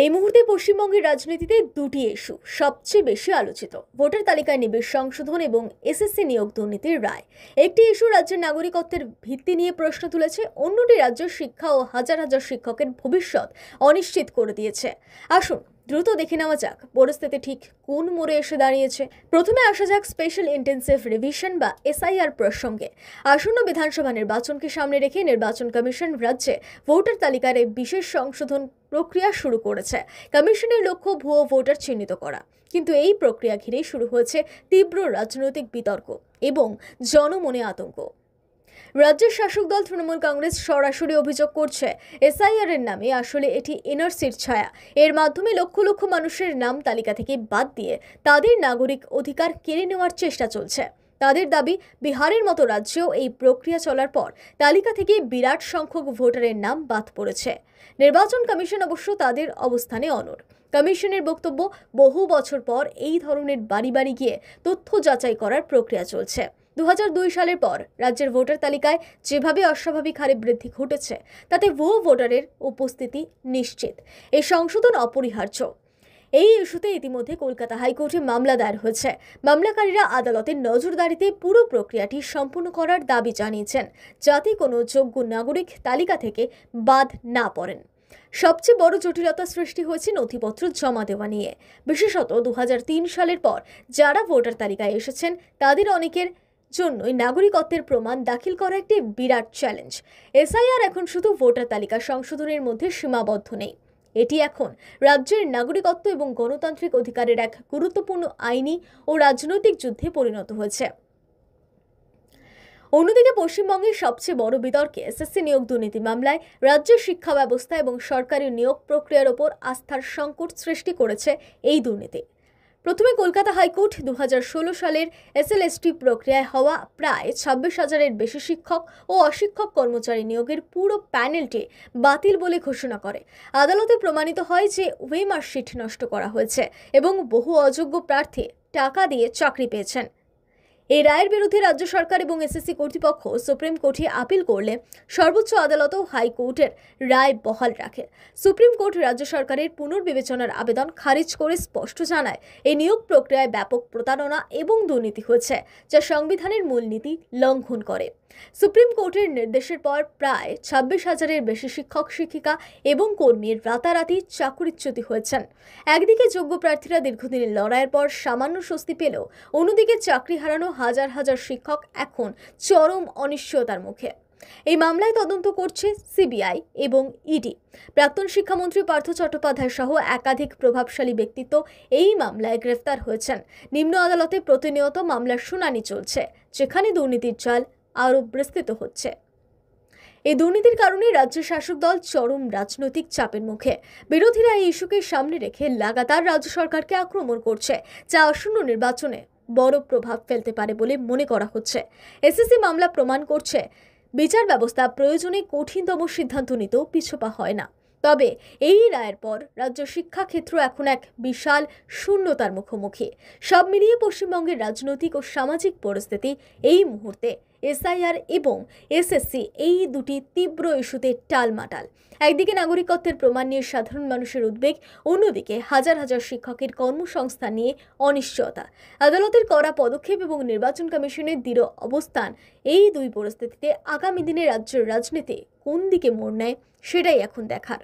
এই মুহূর্তে পশ্চিমবঙ্গের রাজনীতিতে দুটি ইস্যু সবচেয়ে বেশি আলোচিত। ভোটার তালিকায় নিবিড় সংশোধন এবং এসএসসি নিয়োগ দুর্নীতির রায়। একটি ইস্যু রাজ্যের নাগরিকত্বের ভিত্তি নিয়ে প্রশ্ন তুলেছে, অন্যটি রাজ্যের শিক্ষা ও হাজার হাজার শিক্ষকের ভবিষ্যৎ অনিশ্চিত করে দিয়েছে। আসুন দ্রুত দেখে নেওয়া যাক পরিস্থিতি ঠিক কোন মোড়ে এসে দাঁড়িয়েছে। প্রথমে আসা যাক স্পেশাল ইন্টেন্সিভ রিভিশন বা এসআইআর প্রসঙ্গে। আসন্ন বিধানসভা নির্বাচনকে সামনে রেখে নির্বাচন কমিশন রাজ্যে ভোটার তালিকার এই বিশেষ সংশোধন প্রক্রিয়া শুরু করেছে। কমিশনের লক্ষ্য ভুয়ো ভোটার চিহ্নিত করা। কিন্তু এই প্রক্রিয়া ঘিরেই শুরু হয়েছে তীব্র রাজনৈতিক বিতর্ক এবং জনমনে আতঙ্ক। রাজ্যের শাসক দল তৃণমূল কংগ্রেস সরাসরি অভিযোগ করছে, এসআইআর এর নামে আসলে এটি এনআরসির ছায়া। এর মাধ্যমে লক্ষ লক্ষ মানুষের নাম তালিকা থেকে বাদ দিয়ে তাদের নাগরিক অধিকার কেড়ে নেওয়ার চেষ্টা চলছে। তাদের দাবি, বিহারের মতো রাজ্যেও এই প্রক্রিয়া চলার পর তালিকা থেকে বিরাট সংখ্যক ভোটারের নাম বাদ পড়েছে। নির্বাচন কমিশন অবশ্য তাদের অবস্থানে অনড়। কমিশনের বক্তব্য, বহু বছর পর এই ধরনের বাড়ি বাড়ি গিয়ে তথ্য যাচাই করার প্রক্রিয়া চলছে। 2002 সালের পর রাজ্যের ভোটার তালিকায় যেভাবে অস্বাভাবিক হারে বৃদ্ধি ঘটেছে, তাতে ভুয়ো ভোটারের উপস্থিতি নিশ্চিত। এই সংশোধন অপরিহার্য। এই ইস্যুতে ইতিমধ্যে কলকাতা হাইকোর্টে মামলা দায়ের হয়েছে। মামলাকারীরা আদালতের নজরদারিতে পুরো প্রক্রিয়াটি সম্পূর্ণ করার দাবি জানিয়েছেন, যাতে কোনো যোগ্য নাগরিক তালিকা থেকে বাদ না পড়েন। সবচেয়ে বড় জটিলতা সৃষ্টি হয়েছে নথিপত্র জমা দেওয়া নিয়ে। বিশেষত 2003 সালের পর যারা ভোটার তালিকায় এসেছেন, তাদের অনেকের জন্যই নাগরিকত্বের প্রমাণ দাখিল করা একটি বিরাট চ্যালেঞ্জ। এসআইআর এখন শুধু ভোটার তালিকা সংশোধনের মধ্যে সীমাবদ্ধ নেই, এটি এখন রাজ্যের নাগরিকত্ব এবং গণতান্ত্রিক অধিকারের এক গুরুত্বপূর্ণ আইনি ও রাজনৈতিক যুদ্ধে পরিণত হয়েছে। অন্যদিকে পশ্চিমবঙ্গের সবচেয়ে বড় বিতর্কে এসএসসি নিয়োগ দুর্নীতি মামলায় রাজ্যের শিক্ষা ব্যবস্থা এবং সরকারি নিয়োগ প্রক্রিয়ার ওপর আস্থার সংকট সৃষ্টি করেছে এই দুর্নীতি। প্রথমে কলকাতা হাইকোর্ট 2016 সালের এসএলএসটি প্রক্রিয়ায় হওয়া প্রায় 26,000-এর বেশি শিক্ষক ও অশিক্ষক কর্মচারী নিয়োগের পুরো প্যানেলটি বাতিল বলে ঘোষণা করে। আদালতে প্রমাণিত হয় যে ওয়েমার্কশিট নষ্ট করা হয়েছে এবং বহু অযোগ্য প্রার্থী টাকা দিয়ে চাকরি পেয়েছেন। এই রায়ের বিরুদ্ধে রাজ্য সরকার এবং এসএসসি কর্তৃপক্ষ সুপ্রিম কোর্টে আপিল করলে সর্বোচ্চ আদালতও হাইকোর্টের রায় বহাল রাখে। সুপ্রিম কোর্ট রাজ্য সরকারের পুনর্বিবেচনার আবেদন খারিজ করে স্পষ্ট জানায়, এই নিয়োগ প্রক্রিয়ায় ব্যাপক প্রতারণা এবং দুর্নীতি হয়েছে, যা সংবিধানের মূলনীতি লঙ্ঘন করে। সুপ্রিম কোর্টের নির্দেশের পর প্রায় 26,000-এর বেশি শিক্ষক শিক্ষিকা এবং কর্মীর রাতারাতি চাকরিচ্যুতি হয়েছেন। একদিকে যোগ্য প্রার্থীরা দীর্ঘদিনের লড়াইয়ের পর সামান্য স্বস্তি পেলেও অন্যদিকে চাকরি হারানো হাজার হাজার শিক্ষক এখন চরম অনিশ্চয়তার মুখে। এই মামলায় তদন্ত করছে সিবিআই এবং ইডি। প্রাক্তন শিক্ষামন্ত্রী পার্থ চট্টোপাধ্যায় সহ একাধিক প্রভাবশালী ব্যক্তিত্ব এই মামলায় গ্রেফতার হয়েছেন। নিম্ন আদালতে প্রতিনিয়ত মামলার শুনানি চলছে, যেখানে দুর্নীতির জাল আরও বিস্তৃত হচ্ছে। এই দুর্নীতির কারণে রাজ্য শাসক দল চরম রাজনৈতিক চাপের মুখে। বিরোধীরা এই ইস্যুকে সামনে রেখে লাগাতার রাজ্য সরকারকে আক্রমণ করছে, যা আসন্ন নির্বাচনে বড় প্রভাব ফেলতে পারে বলে মনে করা হচ্ছে। এসএসসি মামলা প্রমাণ করছে, বিচার ব্যবস্থা প্রয়োজনে কঠিনতম সিদ্ধান্ত নিতেও পিছপা হয় না। তবে এই রায়ের পর রাজ্য শিক্ষাক্ষেত্র এখন এক বিশাল শূন্যতার মুখোমুখি। সব মিলিয়ে পশ্চিমবঙ্গের রাজনৈতিক ও সামাজিক পরিস্থিতি এই মুহূর্তে এসআইআর এবং এসএসসি এই দুটি তীব্র ইস্যুতে টালমাটাল। একদিকে নাগরিকত্বের প্রমাণ নিয়ে সাধারণ মানুষের উদ্বেগ, অন্যদিকে হাজার হাজার শিক্ষকের কর্মসংস্থান নিয়ে অনিশ্চয়তা। আদালতের কড়া পদক্ষেপ এবং নির্বাচন কমিশনের দৃঢ় অবস্থান, এই দুই পরিস্থিতিতে আগামী দিনে রাজ্যের রাজনীতি কোন দিকে মোড় নেয়, সেটাই এখন দেখার।